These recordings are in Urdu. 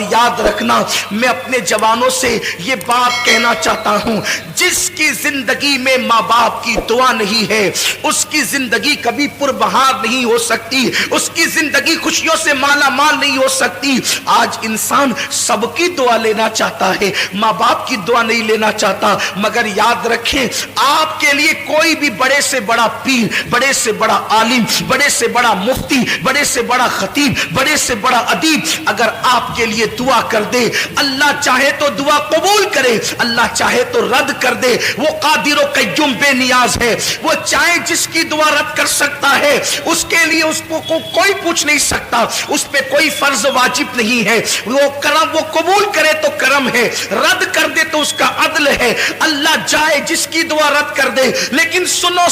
اور یاد رکھنا میں اپنے جوانوں سے یہ بات کہنا چاہتا ہوں، جس کی زندگی میں ماں باپ کی دعا نہیں ہے اس کی زندگی کبھی پربہار نہیں ہو سکتی، اس کی زندگی خوشیوں سے مالا مال نہیں ہو سکتی۔ آج انسان سب کی دعا لینا چاہتا ہے، ماں باپ کی دعا نہیں لینا چاہتا، مگر یاد رکھیں آپ کے لیے کوئی بھی بڑے سے بڑا پیر، بڑے سے بڑا عالم، بڑے سے بڑا مفتی، بڑے سے بڑا خطیب، بڑے سے بڑا ادیب اگر آپ کے لیے دعا کر دے، اللہ چاہے تو دعا قبول کرے، اللہ چاہے تو رد کر دے۔ وہ قادر و قیوم بے نیاز ہے، وہ چاہے جس کی دعا رد کر سکتا ہے، اس کے لیے اس کو کوئی پوچھ نہیں سکتا، اس پہ کوئی فرض واجب نہیں ہے۔ وہ کرم، وہ قبول کرے تو کرم ہے، رد کر دے تو اس کا عدل ہے۔ اللہ چاہے جس کی دعا رد کر دے، لیکن سنو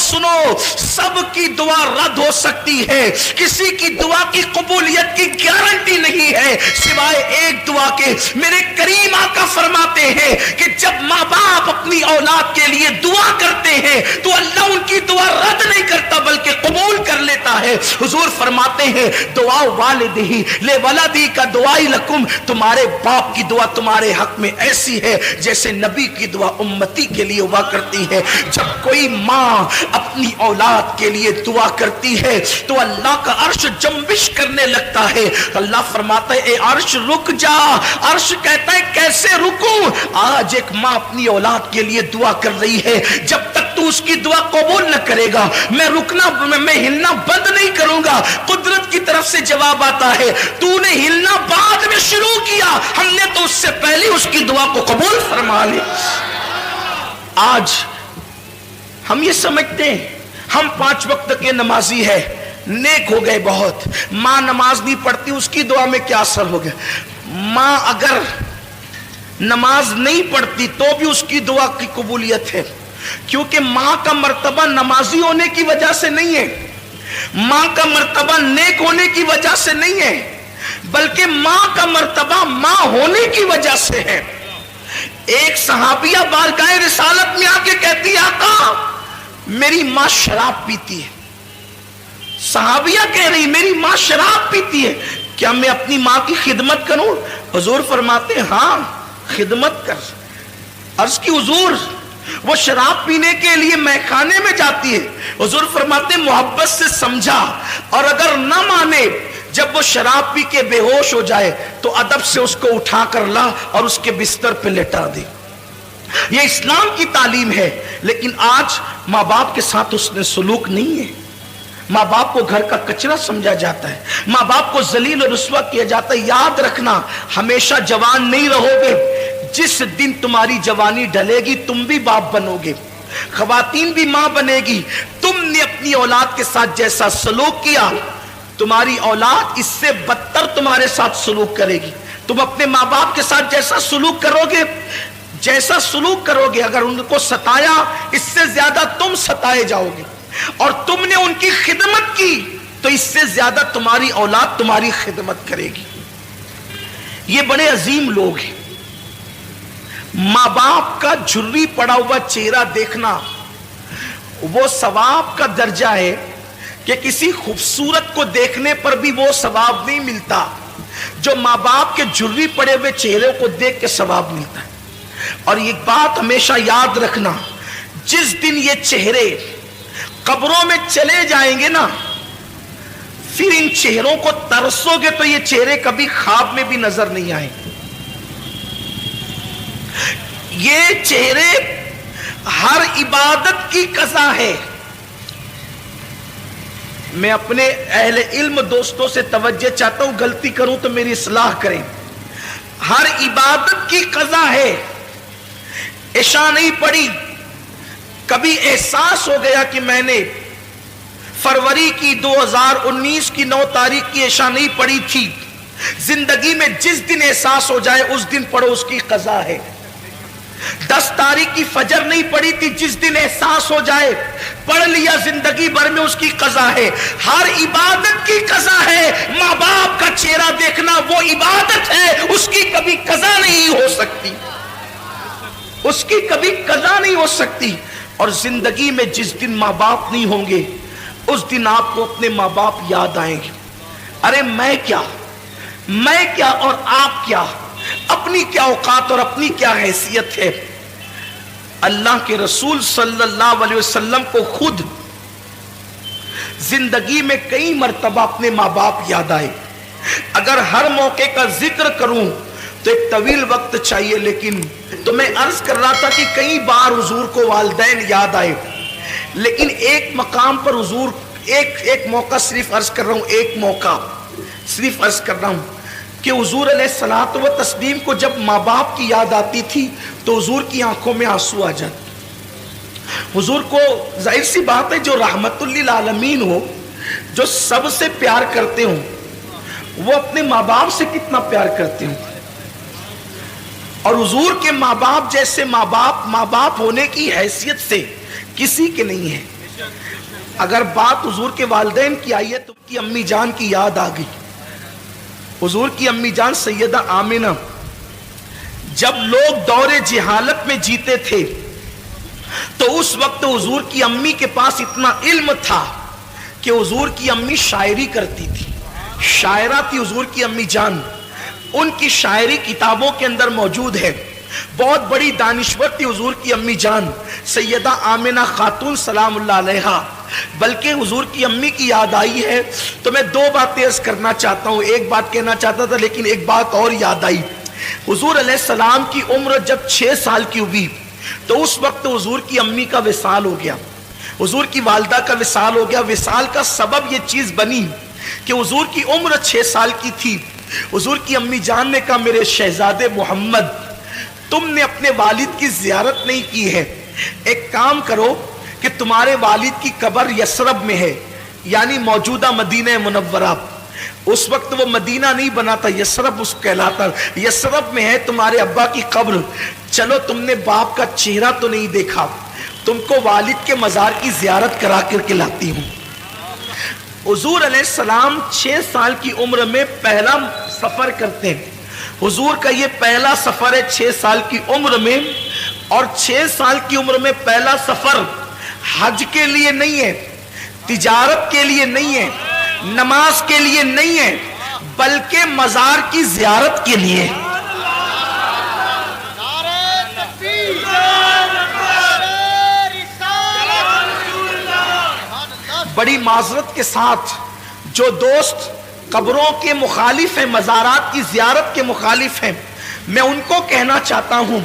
سب کی دعا رد ہو سکتی ہے، کسی کی دعا کی قبولیت کی گارنٹی نہیں ہے سوائے ایک دعا کے۔ میرے کریم آقا فرماتے ہیں کہ جب ماں باپ اپنی اولاد کے لیے دعا کرتے ہیں تو اللہ ان کی دعا رد نہیں کرتا بلکہ قبول کر لیتا ہے۔ حضور فرماتے ہیں دعا والدہ لولدہ کا دعائی لکم، تمہارے باپ کی دعا تمہارے حق میں ایسی ہے جیسے نبی کی دعا امتی کے لیے ہوا کرتی ہے۔ جب کوئی ماں اپنی اولاد کے لیے دعا کرتی ہے تو اللہ کا عرش جنبش کرنے لگتا ہے۔ اللہ فرماتا ہے اے عرش رک جا، عرش کہتا ہے کیسے رکوں؟ آج ایک ماں اپنی اولاد کے لیے دعا کر رہی ہے، جب تک تو اس کی دعا قبول نہ کرے گا میں ہلنا بند نہیں کروں گا۔ قدرت کی طرف سے جواب آتا ہے تو نے ہلنا بعد میں شروع کیا، ہم نے تو اس سے پہلے اس کی دعا کو قبول فرما لی۔ آج ہم یہ سمجھتے ہیں ہم 5 وقت کے نمازی ہے، نیک ہو گئے بہت، ماں نماز نہیں پڑھتی اس کی دعا میں کیا اثر ہو گیا؟ ماں اگر نماز نہیں پڑھتی تو بھی اس کی دعا کی قبولیت ہے، کیونکہ ماں کا مرتبہ نمازی ہونے کی وجہ سے نہیں ہے، ماں کا مرتبہ نیک ہونے کی وجہ سے نہیں ہے، بلکہ ماں کا مرتبہ ماں ہونے کی وجہ سے ہے۔ ایک صحابیہ بارگاہ رسالت میں آ کے کہتی آقا میری ماں شراب پیتی ہے۔ صحابیہ کہہ رہی میری ماں شراب پیتی ہے، کیا میں اپنی ماں کی خدمت کروں؟ حضور فرماتے ہیں ہاں خدمت کر۔ عرض کی حضور وہ شراب پینے کے لیے میخانے میں جاتی ہے، حضور فرماتے ہیں محبت سے سمجھا، اور اگر نہ مانے جب وہ شراب پی کے بے ہوش ہو جائے تو ادب سے اس کو اٹھا کر لا اور اس کے بستر پہ لٹا دے۔ یہ اسلام کی تعلیم ہے، لیکن آج ماں باپ کے ساتھ اس نے سلوک نہیں ہے۔ ماں باپ کو گھر کا کچرا سمجھا جاتا ہے، ماں باپ کو ذلیل اور رسوا کیا جاتا ہے۔ یاد رکھنا ہمیشہ جوان نہیں رہو گے، جس دن تمہاری جوانی ڈھلے گی تم بھی باپ بنو گے، خواتین بھی ماں بنے گی۔ تم نے اپنی اولاد کے ساتھ جیسا سلوک کیا تمہاری اولاد اس سے بدتر تمہارے ساتھ سلوک کرے گی۔ تم اپنے ماں باپ کے ساتھ جیسا سلوک کرو گے اگر ان کو ستایا اس سے زیادہ تم ستائے جاؤ گے، اور تم نے ان کی خدمت کی تو اس سے زیادہ تمہاری اولاد تمہاری خدمت کرے گی۔ یہ بڑے عظیم لوگ ہیں۔ ماں باپ کا جھری پڑا ہوا چہرہ دیکھنا وہ ثواب کا درجہ ہے کہ کسی خوبصورت کو دیکھنے پر بھی وہ ثواب نہیں ملتا جو ماں باپ کے جھری پڑے ہوئے چہرے کو دیکھ کے ثواب ملتا ہے۔ اور ایک بات ہمیشہ یاد رکھنا، جس دن یہ چہرے قبروں میں چلے جائیں گے نا، پھر ان چہروں کو ترسو گے تو یہ چہرے کبھی خواب میں بھی نظر نہیں آئیں گے۔ یہ چہرے ہر عبادت کی قضا ہے۔ میں اپنے اہل علم دوستوں سے توجہ چاہتا ہوں، غلطی کروں تو میری اصلاح کریں۔ ہر عبادت کی قضا ہے۔ عشاء نہیں پڑھی، کبھی احساس ہو گیا کہ میں نے فروری کی 2019 کی 9 تاریخ کی عشاء نہیں پڑھی تھی، زندگی میں جس دن احساس ہو جائے اس دن پڑھو، اس کی قضا ہے۔ 10 تاریخ کی فجر نہیں پڑھی تھی، جس دن احساس ہو جائے پڑھ لیا، زندگی بھر میں اس کی قضا ہے۔ ہر عبادت کی قضا ہے۔ ماں باپ کا چہرہ دیکھنا وہ عبادت ہے، اس کی کبھی قضا نہیں ہو سکتی، اس کی کبھی قضا نہیں ہو سکتی۔ اور زندگی میں جس دن ماں باپ نہیں ہوں گے اس دن آپ کو اپنے ماں باپ یاد آئیں گے۔ ارے میں کیا، میں کیا اور آپ کیا، اپنی کیا اوقات اور اپنی کیا حیثیت ہے۔ اللہ کے رسول صلی اللہ علیہ وسلم کو خود زندگی میں کئی مرتبہ اپنے ماں باپ یاد آئے۔ اگر ہر موقع کا ذکر کروں تو ایک طویل وقت چاہیے، لیکن تو میں عرض کر رہا تھا کہ کئی بار حضور کو والدین یاد آئے، لیکن ایک مقام پر حضور ایک موقع صرف عرض کر رہا ہوں، ایک موقع صرف عرض کر رہا ہوں کہ حضور علیہ الصلوۃ والتسلیم کو جب ماں باپ کی یاد آتی تھی تو حضور کی آنکھوں میں آنسو آ جاتے۔ حضور کو ظاہر سی بات ہے، جو رحمت للعالمین ہو، جو سب سے پیار کرتے ہوں، وہ اپنے ماں باپ سے کتنا پیار کرتے ہوں، اور حضور کے ماں باپ جیسے ماں باپ ہونے کی حیثیت سے کسی کے نہیں ہے۔ اگر بات حضور کے والدین کی آئی ہے تو کی امی جان کی یاد آ گئی۔ حضور کی امی جان سیدہ آمنہ جب لوگ دور جہالت میں جیتے تھے تو اس وقت حضور کی امی کے پاس اتنا علم تھا کہ حضور کی امی شاعری کرتی تھی، شاعرہ تھی حضور کی امی جان، ان کی شاعری کتابوں کے اندر موجود ہے۔ بہت بڑی دانشور تھی حضور کی امی جان سیدہ آمنہ خاتون سلام اللہ علیہا۔ بلکہ حضور کی امی کی یاد آئی ہے تو میں دو باتیں عرض کرنا چاہتا ہوں، ایک بات کہنا چاہتا تھا لیکن ایک بات اور یاد آئی۔ حضور علیہ السلام کی عمر جب 6 سال کی ہوئی تو اس وقت حضور کی امی کا وصال ہو گیا، حضور کی والدہ کا وصال ہو گیا۔ وصال کا سبب یہ چیز بنی کہ حضور کی عمر 6 سال کی تھی۔ حضور کی امی جان نے کہا میرے شہزادے محمد، تم نے اپنے والد کی زیارت نہیں کی ہے، ایک کام کرو کہ تمہارے والد کی قبر یثرب میں ہے، یعنی موجودہ مدینہ منورہ، اس وقت وہ مدینہ نہیں بنا تھا، یثرب اس کہلاتا، یثرب میں ہے تمہارے ابا کی قبر، چلو تم نے باپ کا چہرہ تو نہیں دیکھا، تم کو والد کے مزار کی زیارت کرا کر کے لاتی ہوں۔ حضور علیہ السلام 6 سال کی عمر میں پہلا سفر کرتے ہیں۔ حضور کا یہ پہلا سفر ہے 6 سال کی عمر میں، اور 6 سال کی عمر میں پہلا سفر حج کے لیے نہیں ہے، تجارت کے لیے نہیں ہے، نماز کے لیے نہیں ہے، بلکہ مزار کی زیارت کے لیے۔ بڑی معذرت کے ساتھ جو دوست قبروں کے مخالف ہیں، مزارات کی زیارت کے مخالف ہیں، میں ان کو کہنا چاہتا ہوں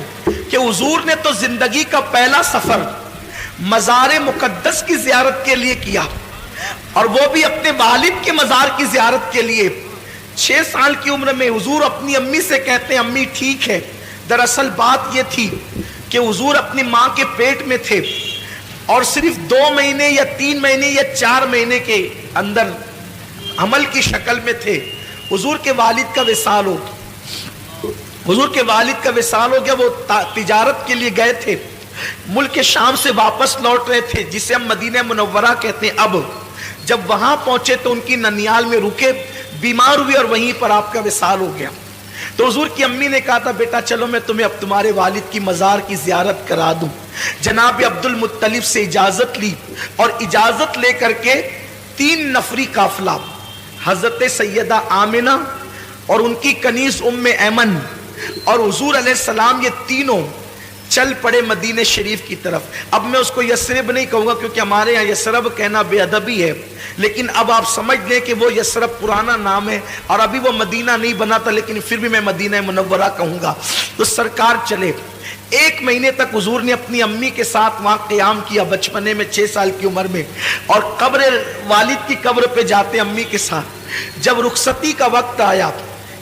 کہ حضور نے تو زندگی کا پہلا سفر مزار مقدس کی زیارت کے لیے کیا، اور وہ بھی اپنے والد کے مزار کی زیارت کے لیے۔ 6 سال کی عمر میں حضور اپنی امی سے کہتے ہیں امی ٹھیک ہے۔ دراصل بات یہ تھی کہ حضور اپنی ماں کے پیٹ میں تھے اور صرف 2 مہینے یا 3 مہینے یا 4 مہینے کے اندر عمل کی شکل میں تھے۔ حضور کے والد کا وصال ہو گیا، حضور کے والد کا وصال ہو گیا۔ وہ تجارت کے لیے گئے تھے، ملک شام سے واپس لوٹ رہے تھے جسے ہم مدینہ منورہ کہتے ہیں۔ اب جب وہاں پہنچے تو ان کی ننیال میں رکے، بیمار ہوئے اور وہیں پر آپ کا وصال ہو گیا۔ تو حضور کی امی نے کہا تھا بیٹا چلو میں تمہیں اب تمہارے والد کی مزار کی زیارت کرا دوں۔ جناب عبد المطلب سے اجازت لی، اور اجازت لے کر کے 3 نفری قافلہ حضرت سیدہ آمنہ اور ان کی کنیز ام ایمن اور حضور علیہ السلام، یہ تینوں چل پڑے مدینہ شریف کی طرف۔ اب میں اس کو یثرب نہیں کہوں گا کیونکہ ہمارے یہاں یثرب کہنا بے ادبی ہے، لیکن اب آپ سمجھ لیں کہ وہ یثرب پرانا نام ہے اور ابھی وہ مدینہ نہیں بنا تھا، لیکن پھر بھی میں مدینہ منورہ کہوں گا۔ تو سرکار چلے، 1 مہینے تک حضور نے اپنی امی کے ساتھ وہاں قیام کیا بچپنے میں 6 سال کی عمر میں، اور قبر والد کی قبر پہ جاتے امی کے ساتھ۔ جب رخصتی کا وقت آیا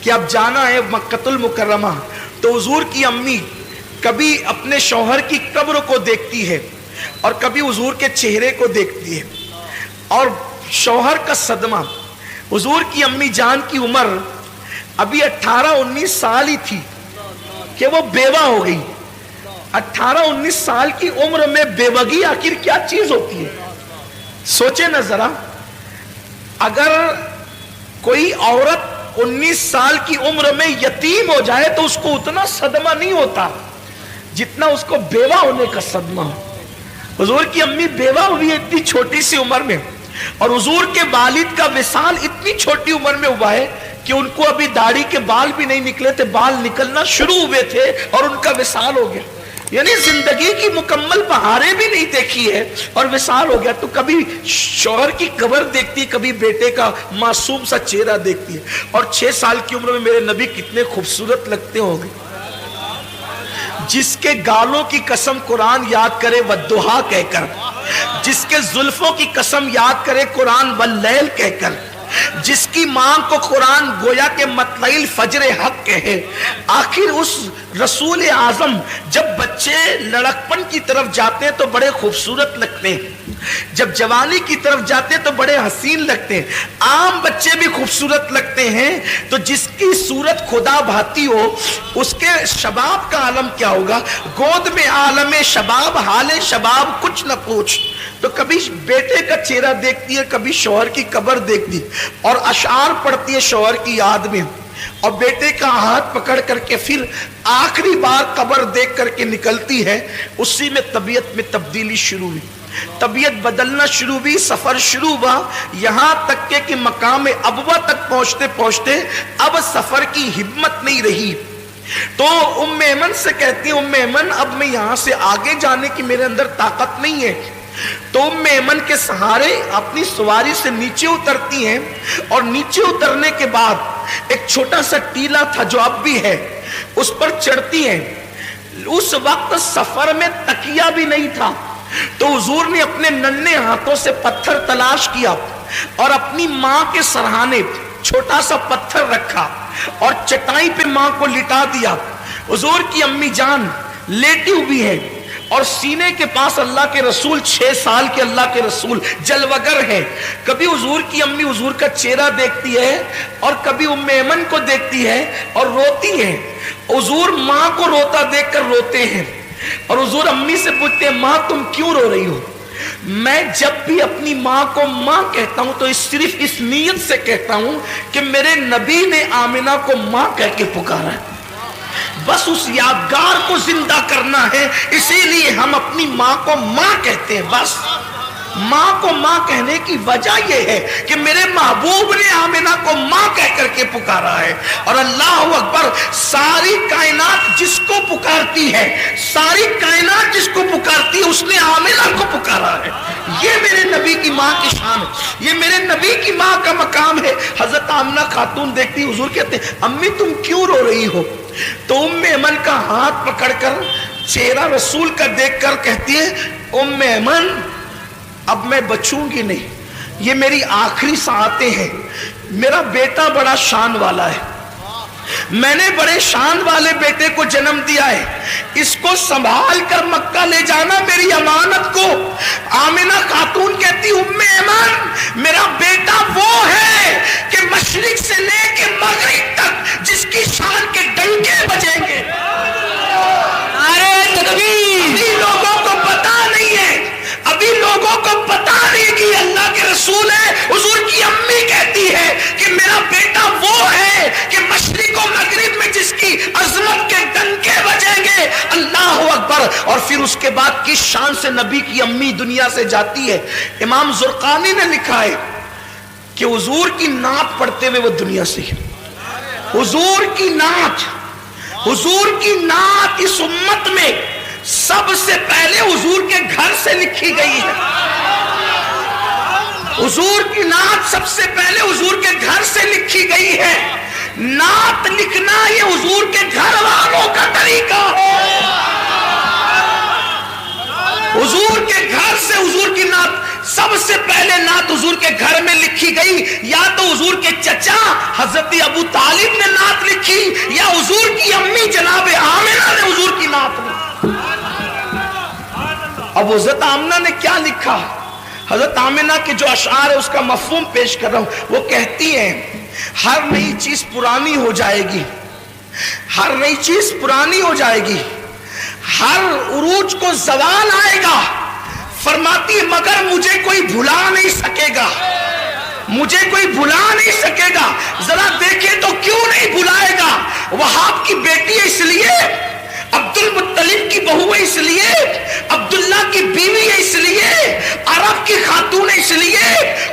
کہ اب جانا ہے مکہ المکرمہ، تو حضور کی امی کبھی اپنے شوہر کی قبر کو دیکھتی ہے اور کبھی حضور کے چہرے کو دیکھتی ہے، اور شوہر کا صدمہ۔ حضور کی امی جان کی عمر ابھی 18-19 سال ہی تھی کہ وہ بیوہ ہو گئی۔ 18-19 سال کی عمر میں بیوگی آخر کیا چیز ہوتی ہے؟ سوچیں نا ذرا، اگر کوئی عورت 19 سال کی عمر میں یتیم ہو جائے تو اس کو اتنا صدمہ نہیں ہوتا جتنا اس کو بیوہ ہونے کا صدمہ ہو۔ حضور کی امی بیوہ ہوئی ہے اتنی چھوٹی سی عمر میں، اور حضور کے والد کا وصال اتنی چھوٹی عمر میں ہوا ہے کہ ان کو ابھی داڑھی کے بال بھی نہیں نکلے تھے, بال نکلنا شروع ہوئے تھے اور ان کا وصال ہو گیا. یعنی زندگی کی مکمل بہاریں بھی نہیں دیکھی ہے اور وصال ہو گیا. تو کبھی شوہر کی قبر دیکھتی, کبھی بیٹے کا معصوم سا چہرہ دیکھتی ہے. اور 6 سال کی عمر میں میرے نبی کتنے خوبصورت لگتے ہوں گے. جس کے گالوں کی قسم قرآن یاد کرے والضحیٰ کہہ کر, جس کے زلفوں کی قسم یاد کرے قرآن واللیل کہہ کر, جس کی ماں کو قرآن گویا کہ مطلع الفجر حق کہے. آخر اس رسول اعظم جب بچے لڑکپن کی طرف جاتے ہیں تو بڑے خوبصورت لگتے ہیں, جب جوانی کی طرف جاتے ہیں تو بڑے حسین لگتے ہیں. عام بچے بھی خوبصورت لگتے ہیں. تو جس کی صورت خدا بھاتی ہو اس کے شباب کا عالم کیا ہوگا. گود میں عالم شباب, حال شباب کچھ نہ پوچھ. تو کبھی بیٹے کا چہرہ دیکھتی ہے, کبھی شوہر کی قبر دیکھتی اور اشعار پڑھتی ہے شوہر کی یاد میں, اور بیٹے کا ہاتھ پکڑ کر کے پھر آخری بار قبر دیکھ کر کے نکلتی ہے. اسی میں طبیعت میں تبدیلی شروع ہوئی, طبیعت بدلنا شروع ہوئی, سفر شروع ہوا, یہاں تک کہ مقام ابوا تک پہنچتے پہنچتے اب سفر کی ہمت نہیں رہی. تو ام ایمن سے کہتی ہے, ام ایمن اب میں یہاں سے آگے جانے کی میرے اندر طاقت نہیں ہے. تو ام ایمن کے سہارے اپنی سواری سے نیچے اترتی ہیں, اور نیچے اترنے کے بعد ایک چھوٹا سا ٹیلا تھا جو اب بھی ہے, اس پر چڑھتی ہیں. اس وقت سفر میں تکیہ بھی نہیں تھا, تو حضور نے اپنے ننھے ہاتھوں سے پتھر تلاش کیا اور اپنی ماں کے سرہانے چھوٹا سا پتھر رکھا اور چٹائی پہ ماں کو لٹا دیا. حضور کی امی جان لیٹی ہوئی ہے اور سینے کے پاس اللہ کے رسول, 6 سال کے اللہ کے رسول جلوگر ہیں. کبھی حضور کی امی حضور کا چہرہ دیکھتی ہے اور کبھی ام ایمن کو دیکھتی ہے اور روتی ہے. حضور ماں کو روتا دیکھ کر روتے ہیں اور حضور امی سے پوچھتے ہیں, ماں تم کیوں رو رہی ہو؟ میں جب بھی اپنی ماں کو ماں کہتا ہوں تو صرف اس نیت سے کہتا ہوں کہ میرے نبی نے آمنہ کو ماں کہہ کے پکارا ہے, بس اس یادگار کو زندہ کرنا ہے, اسی لیے ہم اپنی ماں کو ماں کہتے ہیں. بس ماں کو ماں کہنے کی وجہ یہ ہے کہ میرے محبوب نے آمنہ کو ماں کہہ کر کے پکارا ہے. اور اللہ اکبر, ساری کائنات جس کو پکارتی ہے, ساری کائنات جس کو پکارتی ہے, اس نے آمنہ کو پکارا ہے. یہ میرے نبی کی ماں کی شان ہے, یہ میرے نبی کی ماں کا مقام ہے. حضرت آمنہ خاتون دیکھتی, حضور کہتے ہیں امی تم کیوں رو رہی ہو؟ تو ام ایمن کا ہاتھ پکڑ کر چہرہ رسول کا دیکھ کر کہتی ہے, ام ایمن اب میں بچوں گی نہیں, یہ میری آخری ساعتیں ہیں. میرا بیٹا بڑا شان والا ہے, میں نے بڑے شان والے بیٹے کو جنم دیا ہے, اس کو سنبھال کر مکہ لے جانا میری امانت کو. آمنہ خاتون کہتی, ام ایمن میرا بیٹا وہ ہے کہ مشرق سے لے کے مغرب تک جس کی شان کے ڈنکے بجیں گے. نعرہ تکبیر. ابھی لوگوں کو پتا نہیں ہے, ابھی لوگوں کو پتا نہیں کہ اللہ کے رسول ہے. حضور کی امی کہتی ہے کہ میرا بیٹا وہ ہے کہ مشرق و مغرب میں جس کی عظمت کے ڈنکے بجیں گے. اللہ اکبر. اور پھر اس کے بعد کس شان سے نبی کی امی دنیا سے جاتی ہے. امام زرقانی نے لکھا ہے کہ حضور کی نعت پڑھتے ہوئے وہ دنیا سے, حضور کی نعت, حضور کی نعت اس امت میں سب سے پہلے حضور کے گھر سے لکھی گئی ہے. حضور کی نعت سب سے پہلے حضور کے گھر سے لکھی گئی ہے. نعت لکھنا یہ حضور کے گھر والوں کا طریقہ ہے. حضور کے گھر سے حضور کی نعت سب سے پہلے نعت حضور کے گھر میں لکھی گئی. یا تو حضور کے چچا حضرت ابو طالب نے نعت لکھی, یا حضور کی امی جناب آمنہ نے حضور کی نعت لکھی. اب حضرت آمنہ نے کیا لکھا؟ حضرت آمنہ کے جو اشعار ہے اس کا مفہوم پیش کر رہا ہوں. وہ کہتی ہیں ہر نئی چیز پرانی ہو جائے گی, ہر نئی چیز پرانی ہو جائے گی, ہر عروج کو زوال آئے گا. فرماتی ہے مگر مجھے کوئی بھلا نہیں سکے گا, مجھے کوئی بھلا نہیں سکے گا. ذرا دیکھیں تو کیوں نہیں بھلائے گا؟ وہاب کی بیٹی ہے اس لیے, عبد المطلب کی بہو ہے اس لیے, عبداللہ کی بیوی ہے اس لیے, عرب کی خاتون اس لیے،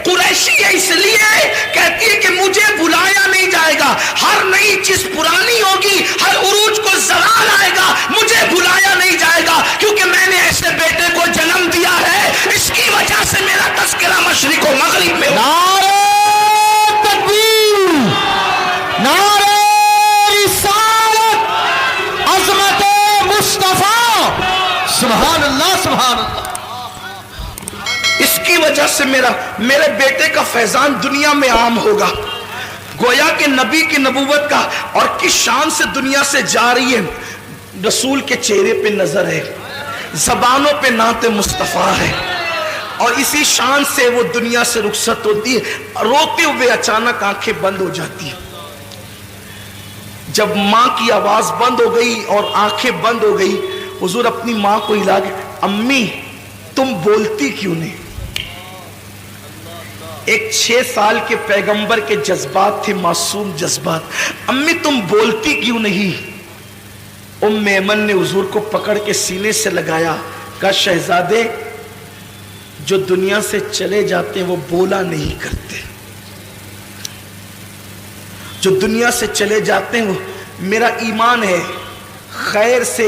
قریشی ہے اس لیے، کہتی ہے کہ مجھے بلایا نہیں جائے گا، ہر نئی چیز پرانی ہوگی، ہر عروج کو زوال آئے گا، مجھے بلایا نہیں جائے گا، کیونکہ میں نے ایسے بیٹے کو جنم دیا ہے، اس کی وجہ سے میرا تذکرہ مشرق و مغرب میں ہو۔ نعرہ تکبیر، نعرہ رسالت، عظمت مصطفیٰ، سبحان اللہ سبحان اللہ۔ اس کی وجہ سے میرے بیٹے کا فیضان دنیا میں عام ہوگا، گویا کہ نبی کی نبوت کا، اور کس شان سے دنیا سے جا رہی ہے، رسول کے چہرے پہ نظر ہے، زبانوں پہ نعت مصطفیٰ ہے، اور اسی شان سے وہ دنیا سے رخصت ہوتی ہے، روتے ہوئے اچانک آنکھیں بند ہو جاتی ہیں۔ جب ماں کی آواز بند ہو گئی اور آنکھیں بند ہو گئی، حضور اپنی ماں کو ہلا کے، امی تم بولتی کیوں نہیں؟ ایک 6 سال کے پیغمبر کے جذبات تھے، معصوم جذبات، امی تم بولتی کیوں نہیں؟ ام ایمن نے حضور کو پکڑ کے سینے سے لگایا، کہا شہزادے جو دنیا سے چلے جاتے ہیں وہ بولا نہیں کرتے، جو دنیا سے چلے جاتے ہیں وہ میرا ایمان ہے۔ خیر سے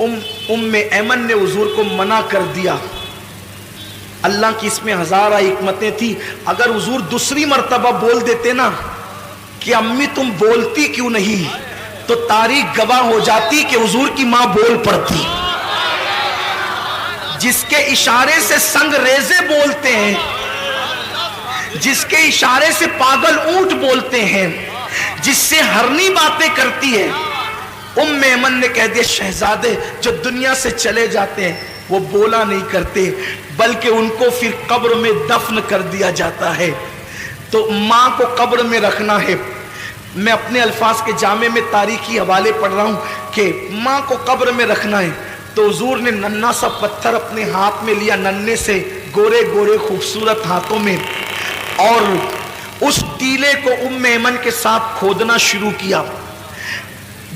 ام ایمن نے حضور کو منع کر دیا، اللہ کی اس میں ہزارہ حکمتیں تھی، اگر حضور دوسری مرتبہ بول دیتے نا کہ امی تم بولتی کیوں نہیں، تو تاریخ گواہ ہو جاتی کہ حضور کی ماں بول پڑتی۔ جس کے اشارے سے سنگ ریزے بولتے ہیں، جس کے اشارے سے پاگل اونٹ بولتے ہیں، جس سے ہرنی باتیں کرتی ہے، ام ایمن نے کہہ دیا شہزادے جو دنیا سے چلے جاتے ہیں وہ بولا نہیں کرتے، بلکہ ان کو پھر قبر میں دفن کر دیا جاتا ہے۔ تو ماں کو قبر میں رکھنا ہے۔ میں اپنے الفاظ کے جامع میں تاریخی حوالے پڑھ رہا ہوں کہ ماں کو قبر میں رکھنا ہے، تو حضور نے ننھا سا پتھر اپنے ہاتھ میں لیا، ننھے سے گورے گورے خوبصورت ہاتھوں میں، اور اس ٹیلے کو ام ایمن کے ساتھ کھودنا شروع کیا۔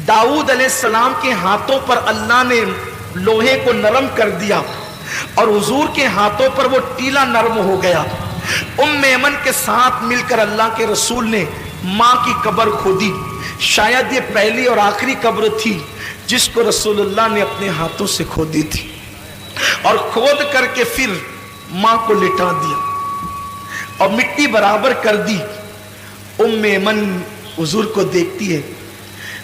داؤد علیہ السلام کے ہاتھوں پر اللہ نے لوہے کو نرم کر دیا، اور حضور کے ہاتھوں پر وہ ٹیلا نرم ہو گیا۔ ام ایمن کے ساتھ مل کر اللہ کے رسول نے ماں کی قبر کھودی، شاید یہ پہلی اور آخری قبر تھی جس کو رسول اللہ نے اپنے ہاتھوں سے کھودی تھی، اور کھود کر کے پھر ماں کو لٹا دیا اور مٹی برابر کر دی۔ ام ایمن حضور کو دیکھتی ہے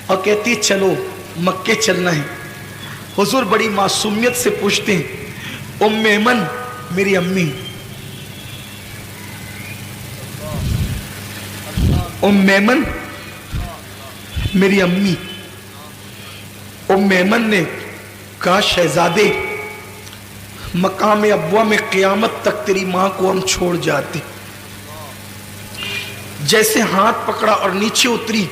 اور کہتی ہے چلو مکے چلنا ہے۔ حضور بڑی معصومیت سے پوچھتے ہیں ام ایمن میری امی، ام ایمن میری امی۔ ام ایمن نے کہا شہزادے مقام ابوا میں قیامت تک تیری ماں کو ہم چھوڑ جاتے۔ جیسے ہاتھ پکڑا اور نیچے اتری،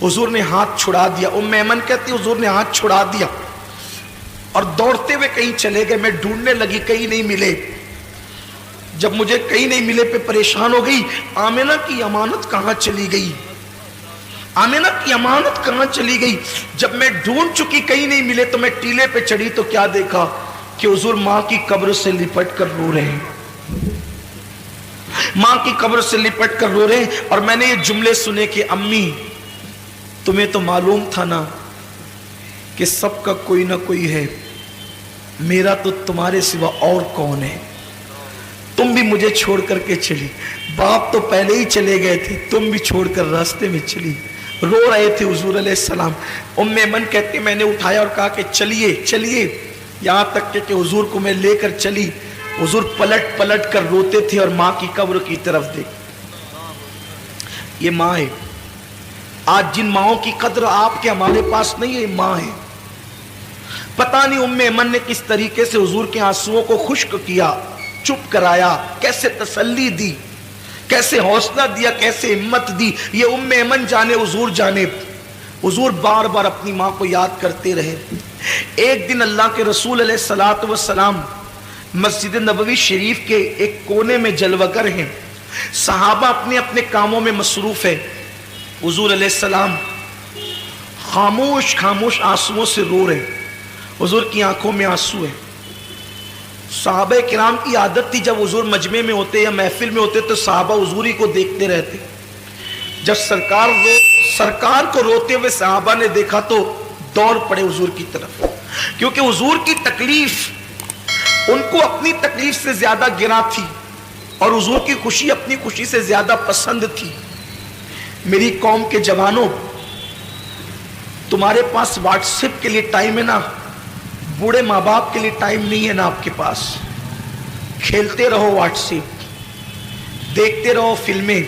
حضور نے ہاتھ چھڑا دیا۔ ام ایمن کہتی حضور نے ہاتھ چھڑا دیا اور دوڑتے ہوئے کہیں چلے گئے۔ میں ڈھونڈنے لگی، کہیں نہیں ملے۔ جب مجھے کہیں نہیں ملے پہ پریشان ہو گئی، آمنہ کی امانت کہاں چلی گئی، آمنہ کی امانت کہاں چلی گئی۔ جب میں ڈھونڈ چکی کہیں نہیں ملے تو میں ٹیلے پہ چڑھی تو کیا دیکھا کہ حضور ماں کی قبر سے لپٹ کر رو رہے ہیں، ماں کی قبر سے لپٹ کر رو رہے ہیں۔ اور میں نے یہ جملے سنے کہ امی تمہیں تو معلوم تھا نا کہ سب کا کوئی نہ کوئی ہے، میرا تو تمہارے سوا اور کون ہے، تم بھی مجھے چھوڑ کر کے چلی، باپ تو پہلے ہی چلے گئے تھے، تم بھی چھوڑ کر راستے میں چلی۔ رو رہے تھے حضور علیہ السلام۔ ام ایمن کہتے میں نے اٹھایا اور کہا کہ چلیے چلیے، یہاں تک کہ حضور کو میں لے کر چلی۔ حضور پلٹ پلٹ کر روتے تھے اور ماں کی قبر کی طرف دیکھ۔ یہ ماں ہے، آج جن ماؤں کی قدر آپ کے ہمارے پاس نہیں ہے، یہ ماں ہے۔ پتہ نہیں ام ایمن نے کس طریقے سے حضور کے آنسوؤں کو خشک کیا، چپ کرایا، کیسے تسلی دی، کیسے حوصلہ دیا، کیسے ہمت دی، یہ ام ایمن جانے، حضور جانے۔ حضور بار بار اپنی ماں کو یاد کرتے رہے۔ ایک دن اللہ کے رسول علیہ الصلوۃ والسلام مسجد نبوی شریف کے ایک کونے میں جلوہ گر ہیں، صحابہ اپنے اپنے کاموں میں مصروف ہیں، حضور علیہ السلام خاموش خاموش آنسوؤں سے رو رہے، حضور کی آنکھوں میں آنسو ہے۔ صحابہ کرام کی عادت تھی جب حضور مجمع میں ہوتے یا محفل میں ہوتے تو صحابہ حضور ہی کو دیکھتے رہتے. جب سرکار کو روتے ہوئے صحابہ نے دیکھا تو دوڑ پڑے حضور کی طرف, کیونکہ حضور کی تکلیف ان کو اپنی تکلیف سے زیادہ گرا تھی اور حضور کی خوشی اپنی خوشی سے زیادہ پسند تھی. میری قوم کے جوانوں, تمہارے پاس واٹس ایپ کے لیے ٹائم ہے نا, بوڑھے ماں باپ کے لیے ٹائم نہیں ہے نا آپ کے پاس. کھیلتے رہو واٹس ایپ, دیکھتے رہو فلمیں,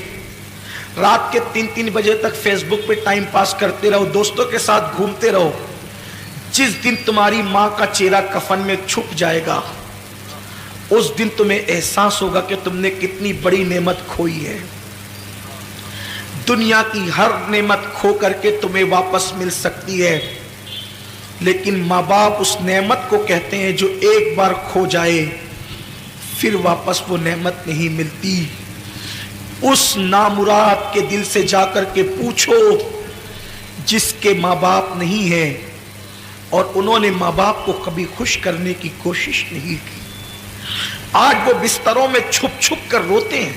رات کے 3 بجے تک فیس بک پہ ٹائم پاس کرتے رہو, دوستوں کے ساتھ گھومتے رہو. جس دن تمہاری ماں کا چہرہ کفن میں چھپ جائے گا اس دن تمہیں احساس ہوگا کہ تم نے کتنی بڑی نعمت کھوئی ہے. دنیا کی ہر نعمت کھو کر کے تمہیں واپس مل سکتی ہے, لیکن ماں باپ اس نعمت کو کہتے ہیں جو ایک بار کھو جائے پھر واپس وہ نعمت نہیں ملتی. اس نامراد کے دل سے جا کر کے پوچھو جس کے ماں باپ نہیں ہیں اور انہوں نے ماں باپ کو کبھی خوش کرنے کی کوشش نہیں کی. آج وہ بستروں میں چھپ چھپ کر روتے ہیں,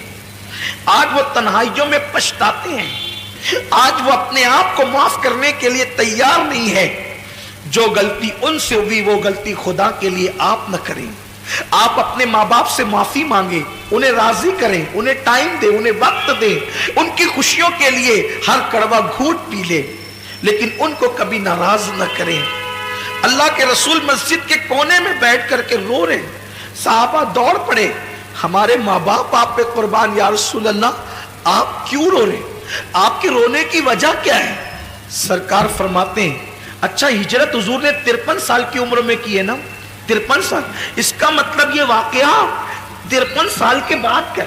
آج وہ تنہائیوں میں پچھتاتے ہیں, آج وہ اپنے آپ کو معاف کرنے کے لیے تیار نہیں ہے. جو غلطی ان سے ہوئی وہ غلطی خدا کے لیے آپ نہ کریں. آپ اپنے ماں باپ سے معافی مانگیں, انہیں راضی کریں, انہیں ٹائم دیں, انہیں وقت دیں, ان کی خوشیوں کے لیے ہر کڑوا گھونٹ پی لیں, لیکن ان کو کبھی ناراض نہ کریں. اللہ کے رسول مسجد کے کونے میں بیٹھ کر کے رو رہے, صحابہ دوڑ پڑے, ہمارے ماں باپ آپ پہ قربان, یا رسول اللہ آپ کیوں رو رہے, آپ کے رونے کی وجہ کیا ہے؟ سرکار فرماتے ہیں اچھا ہجرت حضور نے 53 سال کی عمر میں کی ہے نا, 53 سال, اس کا مطلب یہ واقعہ 53 سال کے بعد کا,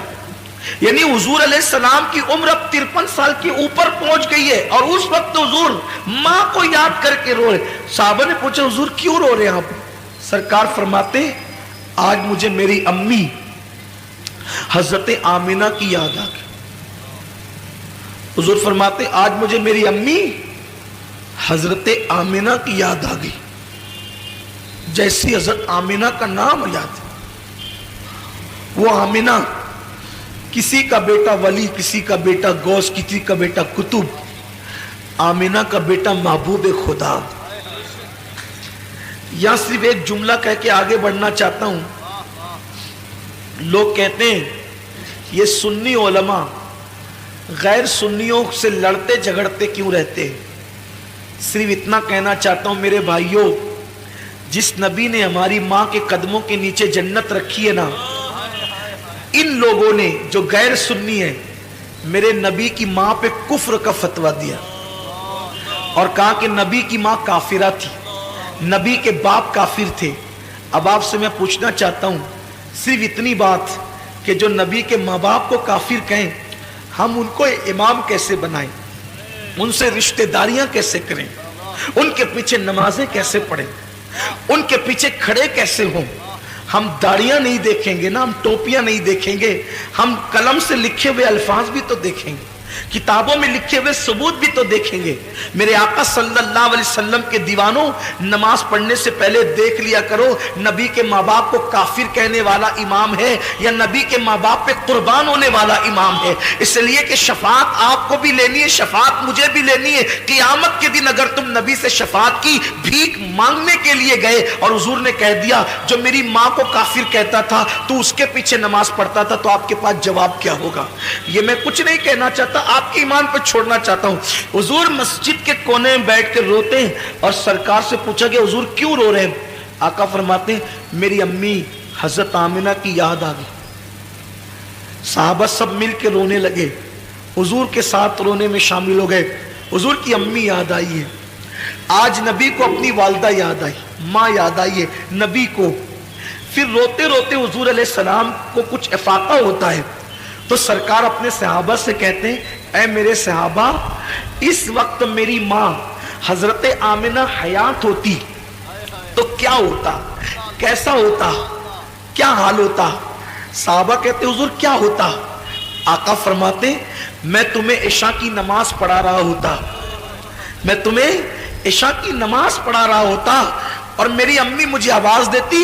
یعنی حضور علیہ السلام کی عمر اب 53 سال کے اوپر پہنچ گئی ہے اور اس وقت حضور ماں کو یاد کر کے رو رہے. صحابہ نے پوچھا حضور کیوں رو رہے ہیں آپ؟ سرکار فرماتے ہیں آج مجھے میری امی حضرت آمینہ کی یاد آ گئی. حضور فرماتے ہیں آج مجھے میری امی حضرت آمینہ کی یاد آ گئی. جیسی حضرت آمینہ کا نام یاد ہے, وہ آمینہ کسی کا بیٹا ولی, کسی کا بیٹا غوث, کسی کا بیٹا قطب, آمینہ کا بیٹا محبوب خدا. یا صرف ایک جملہ کہہ کے آگے بڑھنا چاہتا ہوں. لوگ کہتے ہیں یہ سنی علماء غیر سنیوں سے لڑتے جھگڑتے کیوں رہتے ہیں. صرف اتنا کہنا چاہتا ہوں میرے بھائیوں, جس نبی نے ہماری ماں کے قدموں کے نیچے جنت رکھی ہے نا, ان لوگوں نے جو غیر سنی ہیں میرے نبی کی ماں پہ کفر کا فتویٰ دیا اور کہا کہ نبی کی ماں کافرہ تھی, نبی کے باپ کافر تھے. اب آپ سے میں پوچھنا چاہتا ہوں صرف اتنی بات کہ جو نبی کے ماں باپ کو کافر کہیں, ہم ان کو امام کیسے بنائیں, ان سے رشتہ داریاں کیسے کریں, ان کے پیچھے نمازیں کیسے پڑھیں, ان کے پیچھے کھڑے کیسے ہوں. ہم داڑیاں نہیں دیکھیں گے نا, ہم ٹوپیاں نہیں دیکھیں گے, ہم قلم سے لکھے ہوئے الفاظ بھی تو دیکھیں گے, کتابوں میں لکھے ہوئے ثبوت بھی تو دیکھیں گے. میرے آقا صلی اللہ علیہ وسلم کے دیوانوں, نماز پڑھنے سے پہلے دیکھ لیا کرو نبی کے ماں باپ کو کافر کہنے والا امام ہے یا نبی کے ماں باپ پہ قربان ہونے والا امام ہے. اس لیے کہ شفاعت آپ کو بھی لینی ہے, شفاعت مجھے بھی لینی ہے. قیامت کے دن اگر تم نبی سے شفاعت کی بھیک مانگنے کے لیے گئے اور حضور نے کہہ دیا جو میری ماں کو کافر کہتا تھا تو اس کے پیچھے نماز پڑھتا تھا, تو آپ کے پاس جواب کیا ہوگا؟ یہ میں کچھ نہیں کہنا چاہتا, آپ کے ایمان پہ چھوڑنا چاہتا ہوں. حضور مسجد کے کونے میں بیٹھ کے روتے ہیں اور سرکار سے پوچھا کہ حضور کیوں رو رہے ہیں؟ آقا فرماتے ہیں میری امی حضرت آمینہ کی یاد آ گئی. صحابہ سب مل کے رونے لگے, حضور کے ساتھ رونے میں شامل ہو گئے. حضور کی امی یاد آئی ہے, آج نبی کو اپنی والدہ یاد آئی, ماں یاد آئی ہے نبی کو. پھر روتے روتے حضور علیہ السلام کو کچھ افاقہ ہوتا ہے تو سرکار اپنے صحابہ سے کہتے ہیں اے میرے صحابہ, اس وقت میری ماں حضرت آمینہ حیات ہوتی تو کیا ہوتا, کیسا ہوتا, کیا حال ہوتا؟ صحابہ کہتے حضور کیا ہوتا؟ آقا فرماتے میں تمہیں عشاء کی نماز پڑھا رہا ہوتا, میں تمہیں عشاء کی نماز پڑھا رہا ہوتا اور میری امی مجھے آواز دیتی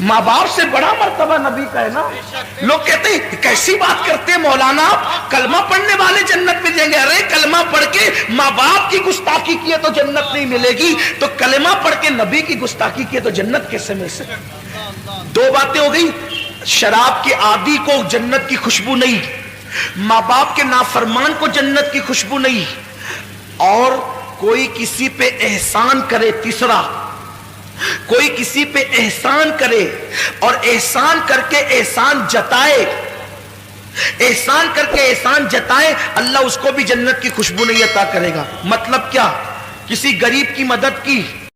ماں باپ سے بڑا مرتبہ نبی کا ہے نا. لوگ کہتے ہیں کیسی بات کرتے ہیں مولانا, کلمہ پڑھنے والے جنت میں جائیں گے. ارے کلمہ پڑھ کے ماں باپ کی گستاخی کیے تو جنت نہیں ملے گی, تو کلمہ پڑھ کے نبی کی گستاخی کیے تو جنت کیسے مل سکے؟ دو باتیں ہو گئی. شراب کے عادی کو جنت کی خوشبو نہیں, ماں باپ کے نافرمان کو جنت کی خوشبو نہیں, اور کوئی کسی پہ احسان کرے. تیسرا, کوئی کسی پہ احسان کرے اور احسان کر کے احسان جتائے, احسان کر کے احسان جتائے, اللہ اس کو بھی جنت کی خوشبو نہیں عطا کرے گا. مطلب کیا؟ کسی غریب کی مدد کی,